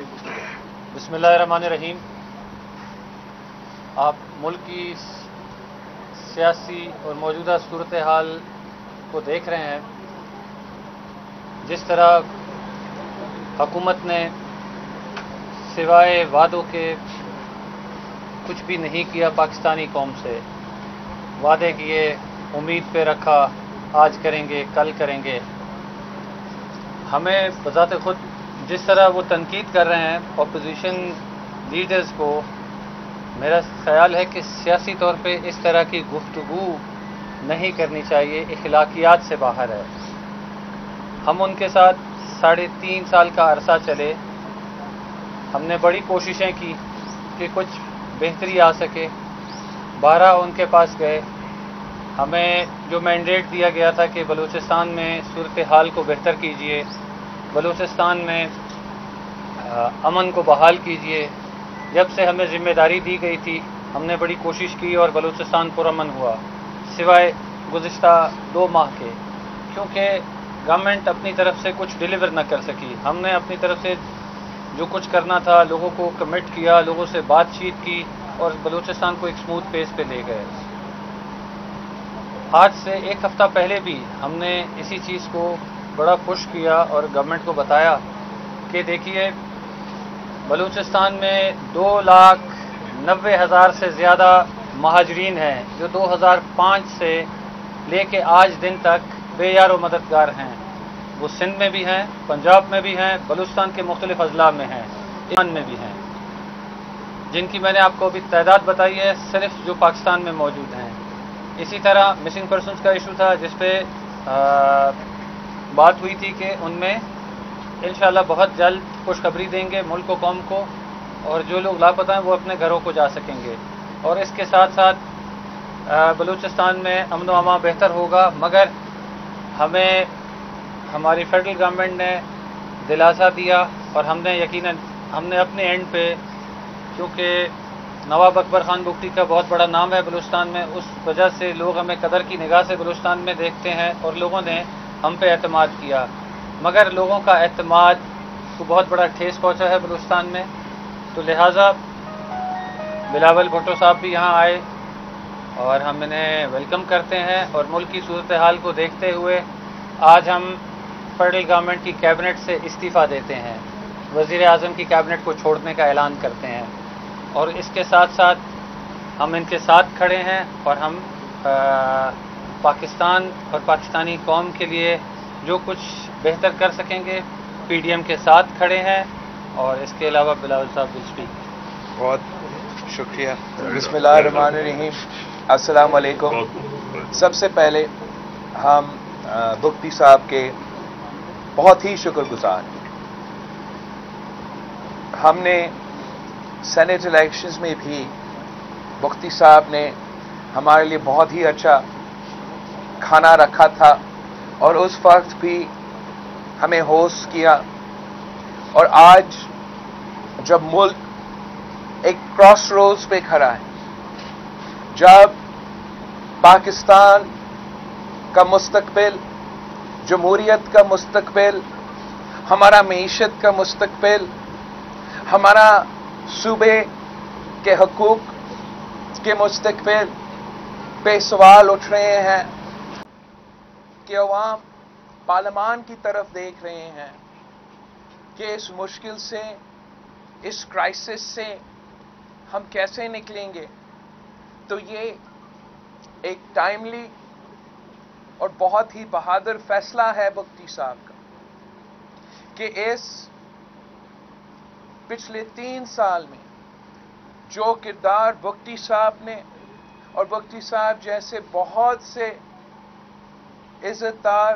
بسم اللہ الرحمن الرحیم. آپ ملک کی سیاسی اور موجودہ صورتحال کو دیکھ رہے ہیں. جس طرح حکومت نے سوائے وعدوں کے کچھ بھی نہیں کیا پاکستانی قوم سے. وعدے کیے، امید پہ رکھا، آج کریں گے کل کریں گے. ہمیں بذات خود جس طرح وہ تنقید کر رہے ہیں اپوزیشن لیڈرز کو، میرا خیال ہے کہ سیاسی طور پہ اس طرح کی گفتگو نہیں کرنی چاہیے، اخلاقیات سے باہر ہے. ہم ان کے ساتھ 3.5 سال کا عرصہ چلے. ہم نے بڑی کوششیں کی کہ کچھ بہتری آ سکے. 12 ان کے پاس گئے. ہمیں جو مینڈیٹ دیا گیا تھا کہ بلوچستان میں صورتحال کو بہتر کیجیے، بلوچستان میں امن کو بحال کیجیے، جب سے ہمیں ذمہ داری دی گئی تھی ہم نے بڑی کوشش کی اور بلوچستان پرامن ہوا، سوائے گزشتہ 2 ماہ کے. کیونکہ گورنمنٹ اپنی طرف سے کچھ ڈیلیور نہ کر سکی. ہم نے اپنی طرف سے جو کچھ کرنا تھا لوگوں کو کمٹ کیا، لوگوں سے بات چیت کی اور بلوچستان کو ایک اسموتھ پیس پہ لے گئے. آج سے 1 ہفتہ پہلے بھی ہم نے اسی چیز کو بڑا پش کیا اور گورنمنٹ کو بتایا کہ دیکھیے بلوچستان میں 2,90,000 سے زیادہ مہاجرین ہیں جو 2005 سے لے کے آج دن تک بے یار و مددگار ہیں. وہ سندھ میں بھی ہیں، پنجاب میں بھی ہیں، بلوچستان کے مختلف اضلاع میں ہیں، ایران میں بھی ہیں، جن کی میں نے آپ کو ابھی تعداد بتائی ہے صرف جو پاکستان میں موجود ہیں. اسی طرح مسنگ پرسنز کا ایشو تھا جس پہ بات ہوئی تھی کہ ان میں انشاءاللہ بہت جلد خوشخبری دیں گے ملک و قوم کو، اور جو لوگ لاپتہ ہیں وہ اپنے گھروں کو جا سکیں گے. اور اس کے ساتھ ساتھ بلوچستان میں امن و امان بہتر ہوگا. مگر ہمیں ہماری فیڈرل گورنمنٹ نے دلاسا دیا اور ہم نے یقیناً اپنے اینڈ پہ، کیونکہ نواب اکبر خان بگٹی کا بہت بڑا نام ہے بلوچستان میں، اس وجہ سے لوگ ہمیں قدر کی نگاہ سے بلوچستان میں دیکھتے ہیں اور لوگوں نے ہم پہ اعتماد کیا. مگر لوگوں کا اعتماد کو بہت بڑا ٹھیس پہنچا ہے بلوچستان میں. تو لہٰذا بلاول بھٹو صاحب بھی یہاں آئے اور ہم انہیں ویلکم کرتے ہیں. اور ملک کی صورتحال کو دیکھتے ہوئے آج ہم فیڈرل گورنمنٹ کی کیبنٹ سے استعفیٰ دیتے ہیں، وزیر اعظم کی کیبنٹ کو چھوڑنے کا اعلان کرتے ہیں. اور اس کے ساتھ ساتھ ہم ان کے ساتھ کھڑے ہیں اور ہم پاکستان اور پاکستانی قوم کے لیے جو کچھ بہتر کر سکیں گے پی ڈی ایم کے ساتھ کھڑے ہیں. اور اس کے علاوہ بلاول صاحب ول اسپیک. بہت شکریہ. بسم اللہ الرحمن الرحیم. السلام علیکم. سب سے پہلے ہم بگٹی صاحب کے بہت ہی شکر گزار ہیں. ہم نے سینٹ الیکشنز میں بھی بگٹی صاحب نے ہمارے لیے بہت ہی اچھا کھانا رکھا تھا اور اس وقت بھی ہمیں ہوسٹ کیا. اور آج جب ملک ایک کراس روڈز پہ کھڑا ہے، جب پاکستان کا مستقبل، جمہوریت کا مستقبل، ہمارا معیشت کا مستقبل، ہمارا صوبے کے حقوق کے مستقبل پہ سوال اٹھ رہے ہیں، کہ عوام پارلیمان کی طرف دیکھ رہے ہیں کہ اس مشکل سے، اس کرائسس سے ہم کیسے نکلیں گے. تو یہ ایک ٹائملی اور بہت ہی بہادر فیصلہ ہے بگٹی صاحب کا کہ اس پچھلے 3 سال میں جو کردار بگٹی صاحب نے اور بگٹی صاحب جیسے بہت سے عزت دار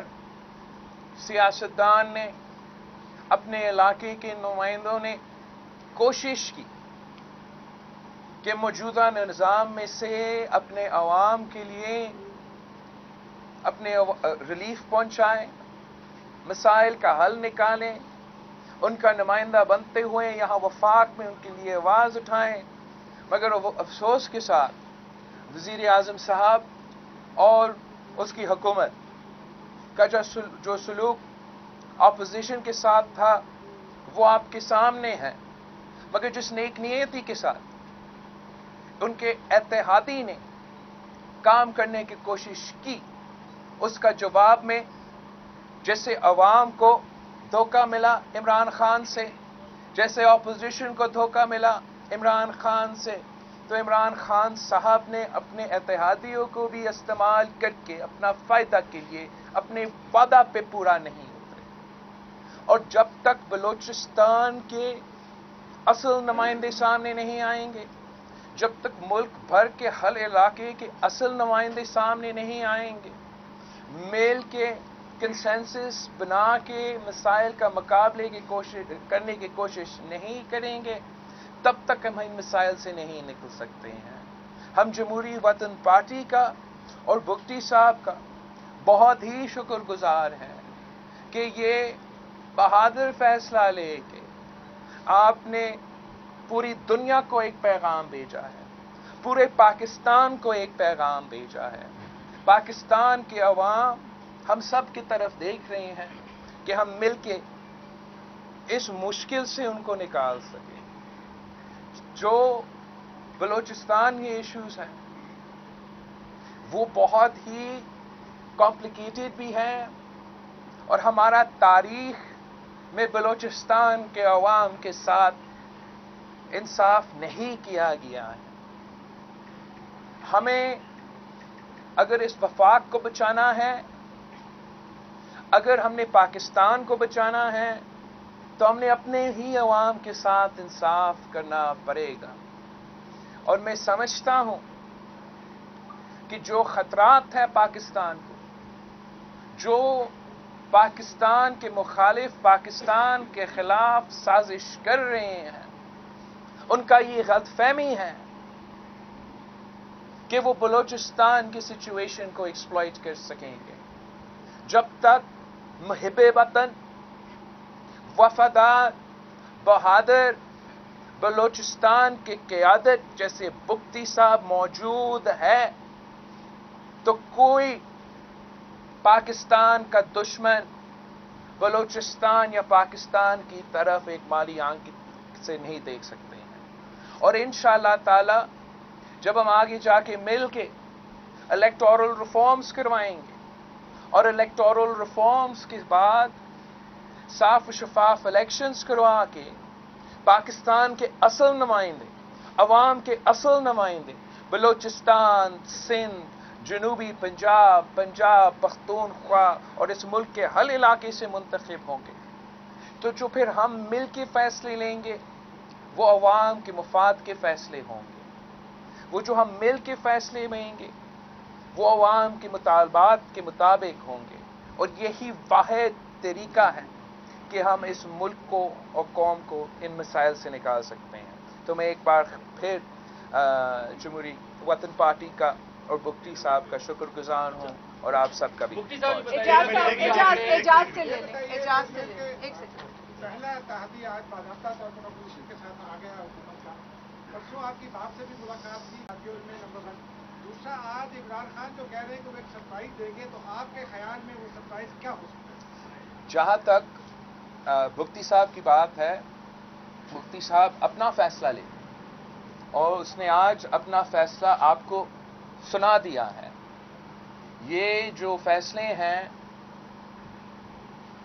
سیاستدان نے، اپنے علاقے کے نمائندوں نے کوشش کی کہ موجودہ نظام میں سے اپنے عوام کے لیے اپنے ریلیف پہنچائیں، مسائل کا حل نکالیں، ان کا نمائندہ بنتے ہوئے یہاں وفاق میں ان کے لیے آواز اٹھائیں. مگر وہ افسوس کے ساتھ وزیر اعظم صاحب اور اس کی حکومت کا جو سلوک اپوزیشن کے ساتھ تھا وہ آپ کے سامنے ہیں، مگر جس نیک نیتی کے ساتھ ان کے اتحادی نے کام کرنے کی کوشش کی، اس کا جواب میں جیسے عوام کو دھوکہ ملا عمران خان سے، جیسے اپوزیشن کو دھوکہ ملا عمران خان سے، تو عمران خان صاحب نے اپنے اتحادیوں کو بھی استعمال کر کے اپنا فائدہ کے لیے اپنے وعدہ پہ پورا نہیں اترے. اور جب تک بلوچستان کے اصل نمائندے سامنے نہیں آئیں گے، جب تک ملک بھر کے ہر علاقے کے اصل نمائندے سامنے نہیں آئیں گے، میل کے کنسنسس بنا کے مسائل کا مقابلے کی کرنے کی کوشش نہیں کریں گے، تب تک ہم ان مسائل سے نہیں نکل سکتے ہیں. ہم جمہوری وطن پارٹی کا اور بگٹی صاحب کا بہت ہی شکر گزار ہیں کہ یہ بہادر فیصلہ لے کے آپ نے پوری دنیا کو ایک پیغام بھیجا ہے، پورے پاکستان کو ایک پیغام بھیجا ہے. پاکستان کے عوام ہم سب کی طرف دیکھ رہے ہیں کہ ہم مل کے اس مشکل سے ان کو نکال سکیں. جو بلوچستان کے ایشوز ہیں وہ بہت ہی کمپلیکیٹڈ بھی ہیں، اور ہمارا تاریخ میں بلوچستان کے عوام کے ساتھ انصاف نہیں کیا گیا ہے. ہمیں اگر اس وفاق کو بچانا ہے، اگر ہم نے پاکستان کو بچانا ہے، تو ہم نے اپنے ہی عوام کے ساتھ انصاف کرنا پڑے گا. اور میں سمجھتا ہوں کہ جو خطرات ہیں پاکستان کو، جو پاکستان کے مخالف پاکستان کے خلاف سازش کر رہے ہیں، ان کا یہ غلط فہمی ہے کہ وہ بلوچستان کی سچویشن کو ایکسپلائٹ کر سکیں گے. جب تک محب وطن، وفادار، بہادر بلوچستان کی قیادت جیسے بگٹی صاحب موجود ہے، تو کوئی پاکستان کا دشمن بلوچستان یا پاکستان کی طرف ایک مالی آنکھ سے نہیں دیکھ سکتے ہیں. اور انشاءاللہ تعالی جب ہم آگے جا کے مل کے الیکٹورل ریفارمز کروائیں گے، اور الیکٹورل ریفارمز کے بعد صاف و شفاف الیکشنز کروا کے پاکستان کے اصل نمائندے، عوام کے اصل نمائندے بلوچستان، سندھ، جنوبی پنجاب، پختونخوا اور اس ملک کے ہر علاقے سے منتخب ہوں گے، تو جو پھر ہم مل کے فیصلے لیں گے وہ عوام کے مفاد کے فیصلے ہوں گے. وہ جو ہم مل کے فیصلے لیں گے وہ عوام کے مطالبات کے مطابق ہوں گے. اور یہی واحد طریقہ ہے کہ ہم اس ملک کو اور قوم کو ان مسائل سے نکال سکتے ہیں. تو میں ایک بار پھر جمہوری وطن پارٹی کا اور بگٹی صاحب کا شکر گزار ہوں، اور آپ سب کا بھی. اجازت سے لے لیں. ایک سیکنڈ. پہلا اتحادی آج باضابطہ طور پر اپوزیشن کے ساتھ آ گیا حکومت کا. پرسوں آپ کی باپ سے بھی ملاقات تھی میں نمبر 1. دوسرا، آج عمران خان جو کہہ رہے ہیں کہ وہ ایک سرپرائز دیں گے، تو آپ کے خیال میں وہ سرپرائز کیا ہو سکتا ہے؟ جہاں تک بگٹی صاحب کی بات ہے، بگٹی صاحب اپنا فیصلہ لے، اور اس نے آج اپنا فیصلہ آپ کو سنا دیا ہے. یہ جو فیصلے ہیں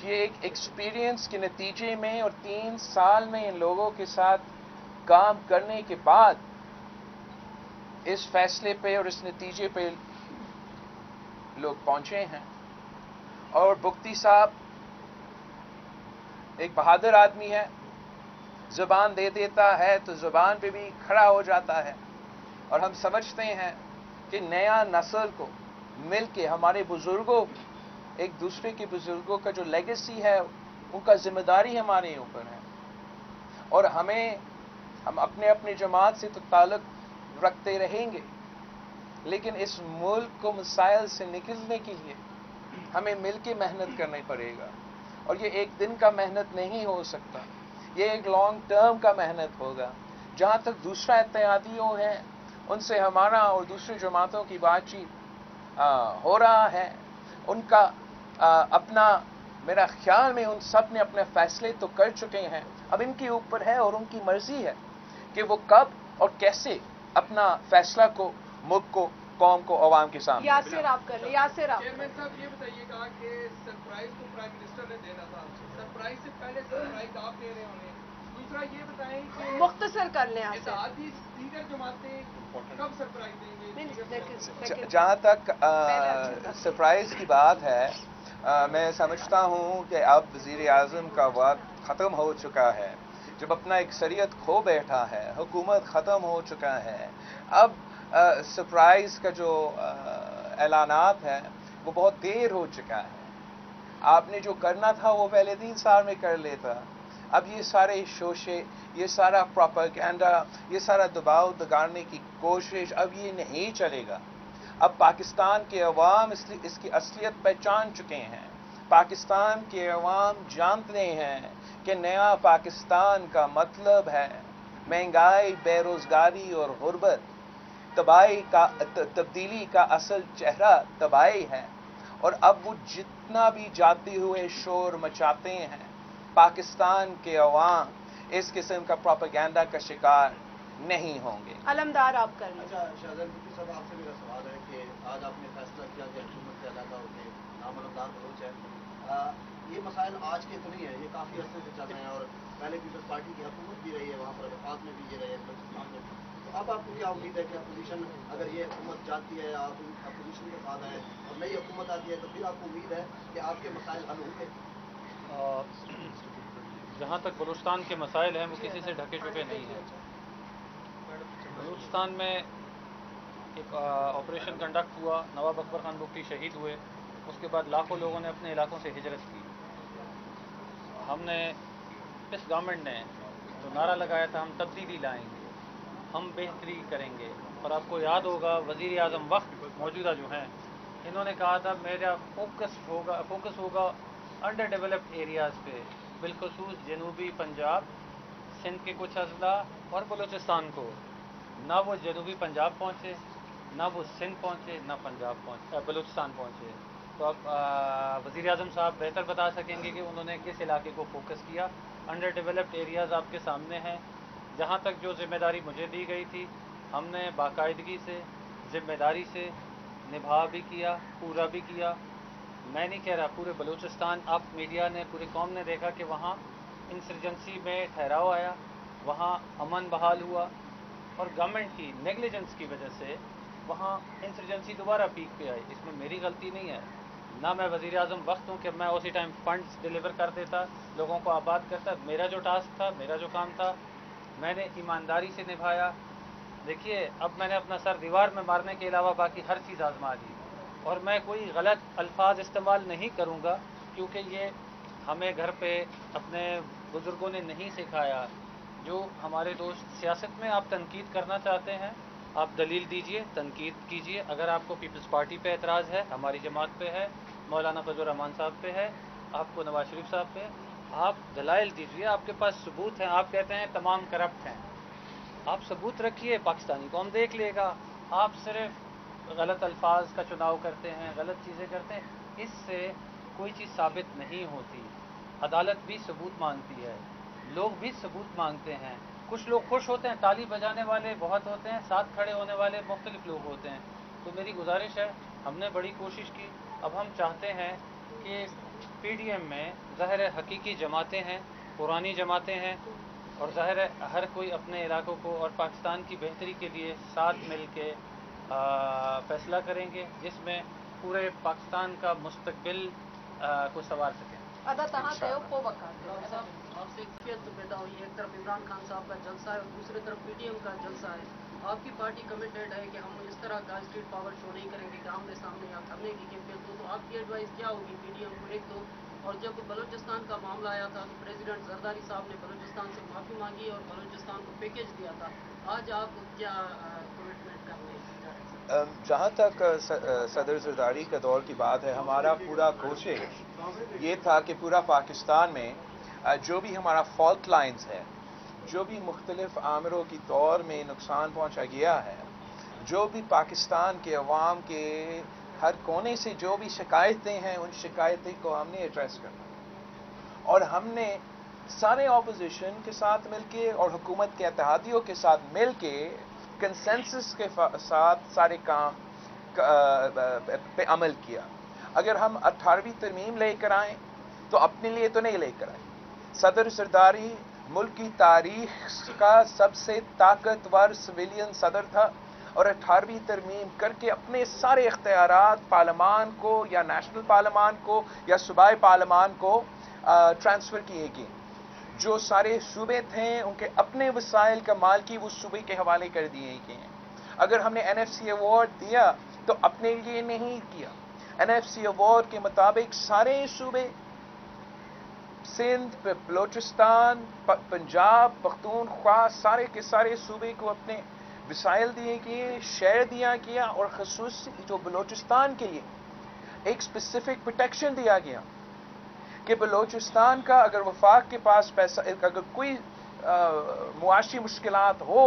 یہ ایک ایکسپیرینس کے نتیجے میں اور 3 سال میں ان لوگوں کے ساتھ کام کرنے کے بعد اس فیصلے پہ اور اس نتیجے پہ لوگ پہنچے ہیں. اور بگٹی صاحب ایک بہادر آدمی ہے، زبان دے دیتا ہے تو زبان پہ بھی کھڑا ہو جاتا ہے. اور ہم سمجھتے ہیں کہ نیا نسل کو مل کے ہمارے بزرگوں، ایک دوسرے کے بزرگوں کا جو لیگیسی ہے ان کا ذمہ داری ہمارے اوپر ہے. اور ہم اپنے جماعت سے تو تعلق رکھتے رہیں گے، لیکن اس ملک کو مسائل سے نکلنے کے لیے ہمیں مل کے محنت کرنا پڑے گا. اور یہ ایک دن کا محنت نہیں ہو سکتا، یہ ایک لانگ ٹرم کا محنت ہوگا. جہاں تک دوسرا اتحادیوں ہے ان سے ہمارا اور دوسری جماعتوں کی بات چیت ہو رہا ہے، ان کا اپنا، میرا خیال میں ان سب نے اپنے فیصلے تو کر چکے ہیں. اب ان کے اوپر ہے اور ان کی مرضی ہے کہ وہ کب اور کیسے اپنا فیصلہ کو ملک کو قوم کو عوام کے سامنے یاسر آپ کر لیں، یاسر آپ چیئرمین صاحب یہ بتائیے گا کہ سرپرائز تو پرائم منسٹر نے دینا تھا، سرپرائز سے پہلے سرپرائز آپ دے رہے ہوں گے. دوسرا یہ بتائیں کہ مختصر کر لیں یاسر. اتحادی دیگر جماعتیں کب سرپرائز دیں گے؟ جہاں تک سرپرائز کی بات ہے، میں سمجھتا ہوں کہ اب وزیر اعظم کا وقت ختم ہو چکا ہے. جب اپنا اکثریت کھو بیٹھا ہے، حکومت ختم ہو چکا ہے، اب سرپرائز کا جو اعلانات ہیں وہ بہت دیر ہو چکا ہے. آپ نے جو کرنا تھا وہ پہلے 3 سال میں کر لیتا. اب یہ سارے شوشے، یہ سارا پروپیگنڈا، یہ سارا دباؤ دگاڑنے کی کوشش اب یہ نہیں چلے گا. اب پاکستان کے عوام اس کی اصلیت پہچان چکے ہیں. پاکستان کے عوام جانتے ہیں کہ نیا پاکستان کا مطلب ہے مہنگائی، بے روزگاری اور غربت. تبدیلی کا اصل چہرہ تباہی ہے. اور اب وہ جتنا بھی جاتے ہوئے شور مچاتے ہیں، پاکستان کے عوام اس قسم کا پروپیگنڈا کا شکار نہیں ہوں گے. علمدار آپ کر لیں. اچھا شہزاد مفتی صاحب، آپ سے میرا سوال ہے کہ آج آپ نے فیصلہ کیا کہ حکومت کے علاقہ میں نام علمدار بلوچ ہے. یہ مسائل آج کے تو نہیں ہے، یہ کافی عرصے سے چل رہے ہیں اور پہلے پیپلز پارٹی کی حکومت بھی رہی ہے وہاں پر، وفاق میں بھی یہ رہے ہے، بلوچستان میں بھی. تو اب آپ کو کیا امید ہے کہ اپوزیشن اگر یہ حکومت جاتی ہے، آپ اپوزیشن کے ساتھ ہیں اور نئی حکومت آتی ہے تو پھر آپ کو امید ہے کہ آپ کے مسائل حل ہوں گے؟ جہاں تک بلوچستان کے مسائل ہیں وہ کسی سے ڈھکے چھپے نہیں ہیں. بلوچستان میں ایک آپریشن کنڈکٹ ہوا، نواب اکبر خان بگٹی شہید ہوئے، اس کے بعد لاکھوں لوگوں نے اپنے علاقوں سے ہجرت کی. ہم نے، اس گورنمنٹ نے جو نعرہ لگایا تھا ہم تبدیلی لائیں گے، ہم بہتری کریں گے. اور آپ کو یاد ہوگا وزیر اعظم وقت موجودہ جو ہیں انہوں نے کہا تھا میرا فوکس ہوگا انڈر ڈیولپڈ ایریاز پہ، بالخصوص جنوبی پنجاب، سندھ کے کچھ اضلاع اور بلوچستان کو. نہ وہ جنوبی پنجاب پہنچے، نہ وہ سندھ پہنچے، نہ بلوچستان پہنچے. تو اب وزیر اعظم صاحب بہتر بتا سکیں گے کہ انہوں نے کس علاقے کو فوکس کیا. انڈر ڈیولپڈ ایریاز آپ کے سامنے ہیں. جہاں تک جو ذمہ داری مجھے دی گئی تھی ہم نے باقاعدگی سے، ذمہ داری سے نبھا بھی کیا، پورا بھی کیا. میں نہیں کہہ رہا، پورے بلوچستان، آپ میڈیا نے، پوری قوم نے دیکھا کہ وہاں انسرجنسی میں ٹھہراؤ آیا، وہاں امن بحال ہوا، اور گورنمنٹ کی نیگلیجنس کی وجہ سے وہاں انسرجنسی دوبارہ پیک پہ آئی. اس میں میری غلطی نہیں ہے، نہ میں وزیر اعظم وقت ہوں کہ میں اسی ٹائم فنڈز ڈیلیور کر دیتا، لوگوں کو آباد کرتا. میرا جو ٹاسک تھا، میرا جو کام تھا، میں نے ایمانداری سے نبھایا. دیکھیے اب میں نے اپنا سر دیوار میں مارنے کے علاوہ باقی ہر چیز آزما لی، اور میں کوئی غلط الفاظ استعمال نہیں کروں گا کیونکہ یہ ہمیں گھر پہ اپنے بزرگوں نے نہیں سکھایا. جو ہمارے دوست سیاست میں آپ تنقید کرنا چاہتے ہیں آپ دلیل دیجئے، تنقید کیجئے. اگر آپ کو پیپلز پارٹی پہ اعتراض ہے، ہماری جماعت پہ ہے، مولانا فضل الرحمان صاحب پہ ہے، آپ کو نواز شریف صاحب پہ، آپ دلائل دیجئے. آپ کے پاس ثبوت ہیں. آپ کہتے ہیں تمام کرپٹ ہیں، آپ ثبوت رکھیے، پاکستانی قوم دیکھ لے گا. آپ صرف غلط الفاظ کا چناؤ کرتے ہیں، غلط چیزیں کرتے ہیں، اس سے کوئی چیز ثابت نہیں ہوتی. عدالت بھی ثبوت مانگتی ہے، لوگ بھی ثبوت مانگتے ہیں. کچھ لوگ خوش ہوتے ہیں، تالی بجانے والے بہت ہوتے ہیں، ساتھ کھڑے ہونے والے مختلف لوگ ہوتے ہیں. تو میری گزارش ہے، ہم نے بڑی کوشش کی. اب ہم چاہتے ہیں کہ پی ڈی ایم میں ظاہر ہے حقیقی جماعتیں ہیں، پرانی جماعتیں ہیں، اور ظاہر ہے ہر کوئی اپنے علاقوں کو اور پاکستان کی بہتری کے لیے ساتھ مل کے فیصلہ کریں گے جس میں پورے پاکستان کا مستقبل کو سنوار سکیں. ادا تہاں سے کو وقت آپ سے ایک پیدا ہوئی ہے، ایک طرف عمران خان صاحب کا جلسہ ہے اور دوسری طرف پی ڈی ایم کا جلسہ ہے. آپ کی پارٹی کمیٹیڈ ہے کہ ہم اس طرح کا اسٹریٹ پاور شو نہیں کریں گے کہ آمنے سامنے یا دھرنے کی کیفیت ہو. تو آپ کی ایڈوائز کیا ہوگی پی ڈی ایم کو؟ ایک تو، اور جب بلوچستان کا معاملہ آیا تھا تو پریزیڈنٹ زرداری صاحب نے بلوچستان سے معافی مانگی اور بلوچستان کو پیکیج دیا تھا. آج آپ کیا کمٹمنٹ کرنے جا رہے ہیں؟ جہاں تک صدر زرداری کا دور کی بات ہے، ہمارا پورا کوشش یہ تھا کہ پورا پاکستان میں جو بھی ہمارا فالٹ لائنز ہے، جو بھی مختلف عامروں کی طور میں نقصان پہنچا گیا ہے، جو بھی پاکستان کے عوام کے ہر کونے سے جو بھی شکایتیں ہیں، ان شکایتیں کو ہم نے ایڈریس کرنا. اور ہم نے سارے اپوزیشن کے ساتھ مل کے اور حکومت کے اتحادیوں کے ساتھ مل کے کنسنسس کے ساتھ سارے کام پہ عمل کیا. اگر ہم 18ویں ترمیم لے کر آئیں تو اپنے لیے تو نہیں لے کر آئیں. صدر زرداری ملک کی تاریخ کا سب سے طاقتور سویلین صدر تھا اور 18ویں ترمیم کر کے اپنے سارے اختیارات پارلیمان کو یا نیشنل پارلیمان کو یا صوبائی پارلیمان کو ٹرانسفر کیے گئے. جو سارے صوبے تھے ان کے اپنے وسائل کا مالکی وہ صوبے کے حوالے کر دیے گئے ہیں. اگر ہم نے NFC ایوارڈ دیا تو اپنے لیے نہیں کیا. NFC ایوارڈ کے مطابق سارے صوبے سندھ، بلوچستان، پنجاب، پختونخوا سارے کے سارے صوبے کو اپنے وسائل دیے گئے، شیئر دیا گیا اور خصوصی جو بلوچستان کے لیے ایک اسپیسیفک پروٹیکشن دیا گیا کہ بلوچستان کا اگر وفاق کے پاس پیسہ اگر کوئی معاشی مشکلات ہو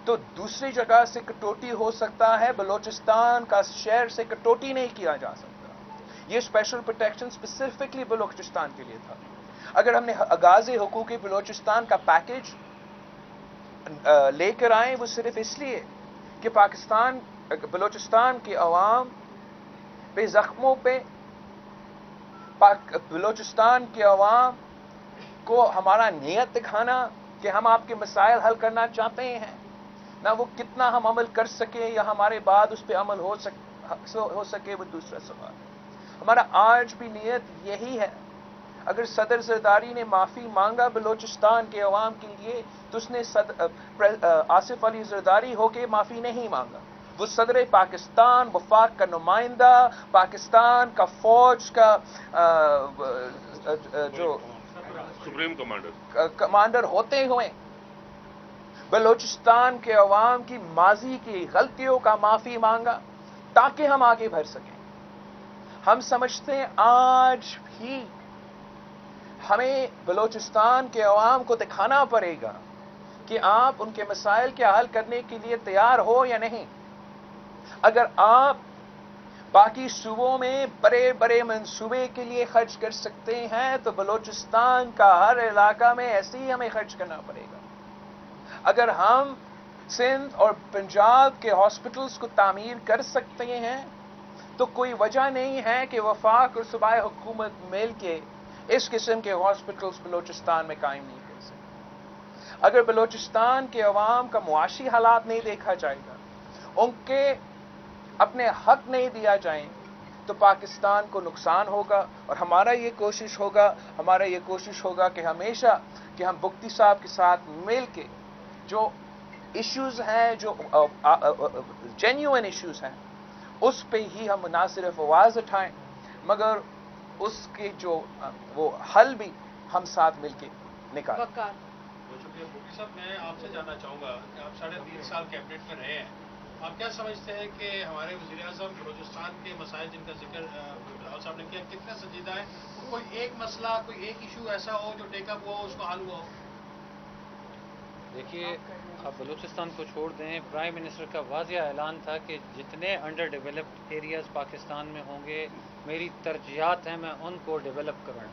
تو دوسری جگہ سے کٹوتی ہو سکتا ہے، بلوچستان کا شہر سے کٹوتی نہیں کیا جا سکتا. یہ اسپیشل پروٹیکشن اسپیسیفکلی بلوچستان کے لیے تھا. اگر ہم نے آغاز حقوق بلوچستان کا پیکج لے کر آئے وہ صرف اس لیے کہ بلوچستان کے عوام پہ زخموں پہ بلوچستان کے عوام کو ہمارا نیت دکھانا کہ ہم آپ کے مسائل حل کرنا چاہتے ہیں. نہ وہ کتنا ہم عمل کر سکے یا ہمارے بعد اس پہ عمل ہو سکے وہ دوسرا سوال. ہمارا آج بھی نیت یہی ہے. اگر صدر زرداری نے معافی مانگا بلوچستان کے عوام کے لیے تو اس نے آصف علی زرداری ہو کے معافی نہیں مانگا. وہ صدر پاکستان، وفاق کا نمائندہ، پاکستان کا فوج کا جو سپریم کمانڈر ہوتے ہوئے بلوچستان کے عوام کی ماضی کی غلطیوں کا معافی مانگا تاکہ ہم آگے بڑھ سکیں. ہم سمجھتے ہیں آج بھی ہمیں بلوچستان کے عوام کو دکھانا پڑے گا کہ آپ ان کے مسائل کے حل کرنے کے لیے تیار ہو یا نہیں. اگر آپ باقی صوبوں میں بڑے بڑے منصوبے کے لیے خرچ کر سکتے ہیں تو بلوچستان کا ہر علاقہ میں ایسے ہی ہمیں خرچ کرنا پڑے گا. اگر ہم سندھ اور پنجاب کے ہاسپٹلز کو تعمیر کر سکتے ہیں تو کوئی وجہ نہیں ہے کہ وفاق اور صوبائی حکومت مل کے اس قسم کے ہاسپٹلز بلوچستان میں قائم نہیں کر سکتے. اگر بلوچستان کے عوام کا معاشی حالات نہیں دیکھا جائے گا، ان کے اپنے حق نہیں دیا جائیں تو پاکستان کو نقصان ہوگا. اور ہمارا یہ کوشش ہوگا کہ ہمیشہ کہ ہم بگٹی صاحب کے ساتھ مل کے جو ایشوز ہیں، جو جینیوئن ایشوز ہیں، اس پہ ہی ہم نہ صرف آواز اٹھائیں مگر اس کے جو وہ حل بھی ہم ساتھ مل کے نکالیں. بہت شکریہ بگٹی صاحب. میں آپ سے جاننا چاہوں گا کہ آپ 3.5 سال کیبنٹ میں رہے ہیں، آپ کیا سمجھتے ہیں کہ ہمارے وزیر اعظم بلوچستان کے مسائل جن کا ذکر بلاول صاحب نے کیا کتنے سنجیدہ ہیں؟ کوئی ایک مسئلہ، کوئی ایک ایشو ایسا ہو جو ٹیک اپ ہوا ہو، اس کو حل ہوا ہو؟ دیکھیے، آپ بلوچستان کو چھوڑ دیں، پرائم منسٹر کا واضح اعلان تھا کہ جتنے انڈر ڈیولپڈ ایریاز پاکستان میں ہوں گے میری ترجیحات ہیں میں ان کو ڈیولپ کروں.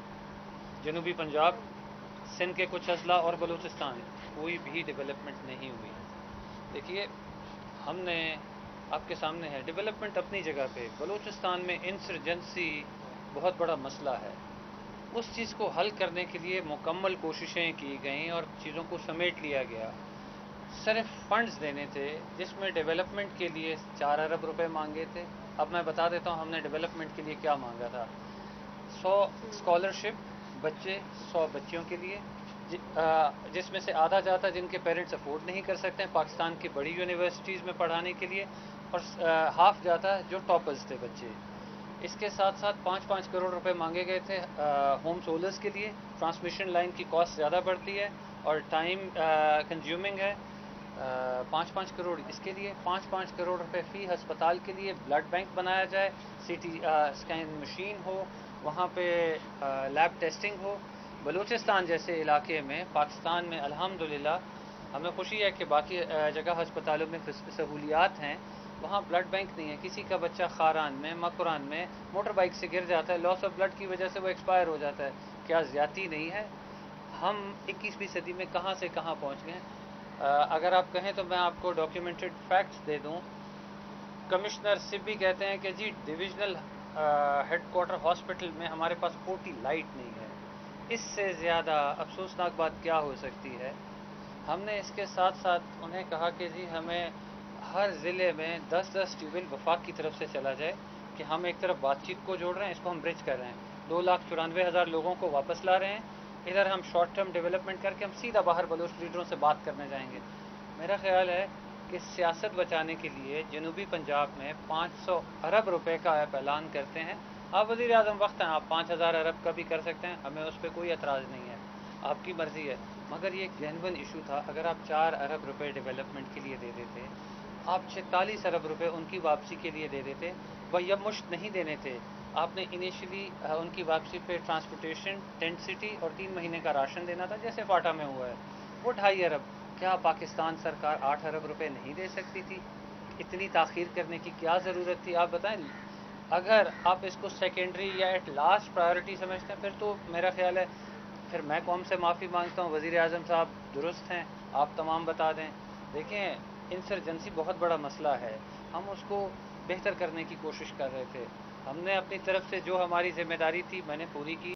جنوبی پنجاب، سندھ کے کچھ اضلاع اور بلوچستان کوئی بھی ڈیولپمنٹ نہیں ہوئی. دیکھیے، ہم نے آپ کے سامنے ہے ڈیولپمنٹ اپنی جگہ پہ. بلوچستان میں انسرجنسی بہت بڑا مسئلہ ہے. اس چیز کو حل کرنے کے لیے مکمل کوششیں کی گئیں اور چیزوں کو سمیٹ لیا گیا. صرف فنڈز دینے تھے جس میں ڈیولپمنٹ کے لیے 4 ارب روپے مانگے تھے. اب میں بتا دیتا ہوں ہم نے ڈیولپمنٹ کے لیے کیا مانگا تھا. 100 اسکالرشپ بچے، 100 بچیوں کے لیے، جس میں سے آدھا جاتا جن کے پیرنٹس افورڈ نہیں کر سکتے ہیں پاکستان کی بڑی یونیورسٹیز میں پڑھانے کے لیے، اور ہاف جاتا جو ٹاپرز تھے بچے. اس کے ساتھ ساتھ 5-5 کروڑ روپے مانگے گئے تھے ہوم سولرز کے لیے. ٹرانسمیشن لائن کی کاسٹ زیادہ بڑھتی ہے اور ٹائم کنزیومنگ ہے. 5-5 کروڑ اس کے لیے. 5-5 کروڑ روپے فی ہسپتال کے لیے. بلڈ بینک بنایا جائے، CT اسکین مشین ہو، وہاں پہ لیب ٹیسٹنگ ہو. بلوچستان جیسے علاقے میں پاکستان میں الحمدللہ ہمیں خوشی ہے کہ باقی جگہ ہسپتالوں میں سہولیات ہیں، وہاں بلڈ بینک نہیں ہے. کسی کا بچہ خاران میں، مکران میں موٹر بائک سے گر جاتا ہے، لاس آف بلڈ کی وجہ سے وہ ایکسپائر ہو جاتا ہے. کیا زیادتی نہیں ہے؟ ہم 21ویں صدی میں کہاں سے کہاں پہنچ گئے. اگر آپ کہیں تو میں آپ کو ڈاکیومنٹڈ فیکٹس دے دوں. کمشنر سبی کہتے ہیں کہ جی ڈویژنل ہیڈ کوارٹر ہاسپٹل میں ہمارے پاس پورٹی لائٹ نہیں ہے. اس سے زیادہ افسوسناک بات کیا ہو سکتی ہے. ہم نے اس کے ساتھ ساتھ انہیں کہا کہ جی ہمیں ہر ضلع میں 10 ٹیوب ویل وفاق کی طرف سے چلا جائے کہ ہم ایک طرف بات چیت کو جوڑ رہے ہیں, اس کو ہم برج کر رہے ہیں, 2,94,000 لوگوں کو واپس لا رہے ہیں. ادھر ہم شارٹ ٹرم ڈیولپمنٹ کر کے ہم سیدھا باہر بلوچ لیڈروں سے بات کرنے جائیں گے. میرا خیال ہے کہ سیاست بچانے کے لیے جنوبی پنجاب میں 500 ارب روپے کا آپ اعلان کرتے ہیں. آپ وزیر اعظم وقت ہیں, آپ 5,000 ارب کا بھی کر سکتے ہیں, ہمیں اس پہ کوئی اعتراض نہیں ہے, آپ کی مرضی ہے. مگر یہ ایک جینون ایشو تھا. اگر آپ 4 ارب روپے ڈیولپمنٹ کے لیے دے دیتے, آپ 46 ارب روپے ان کی واپسی کے لیے دے دیتے. وہ یہ مشت نہیں دینے تھے. آپ نے انیشلی ان کی واپسی پہ ٹرانسپورٹیشن, ٹینٹ سٹی اور 3 مہینے کا راشن دینا تھا جیسے فاٹا میں ہوا ہے. وہ 2.5 ارب. کیا پاکستان سرکار 8 ارب روپے نہیں دے سکتی تھی؟ اتنی تاخیر کرنے کی کیا ضرورت تھی آپ بتائیں. اگر آپ اس کو سیکنڈری یا ایٹ لاسٹ پرائیورٹی سمجھتے ہیں پھر تو میرا خیال ہے پھر میں قوم سے معافی مانگتا ہوں. وزیر اعظم صاحب درست ہیں, آپ تمام بتا دیں. دیکھیں انسرجنسی بہت بڑا مسئلہ ہے, ہم اس کو بہتر کرنے کی کوشش کر رہے تھے. ہم نے اپنی طرف سے جو ہماری ذمہ داری تھی میں نے پوری کی.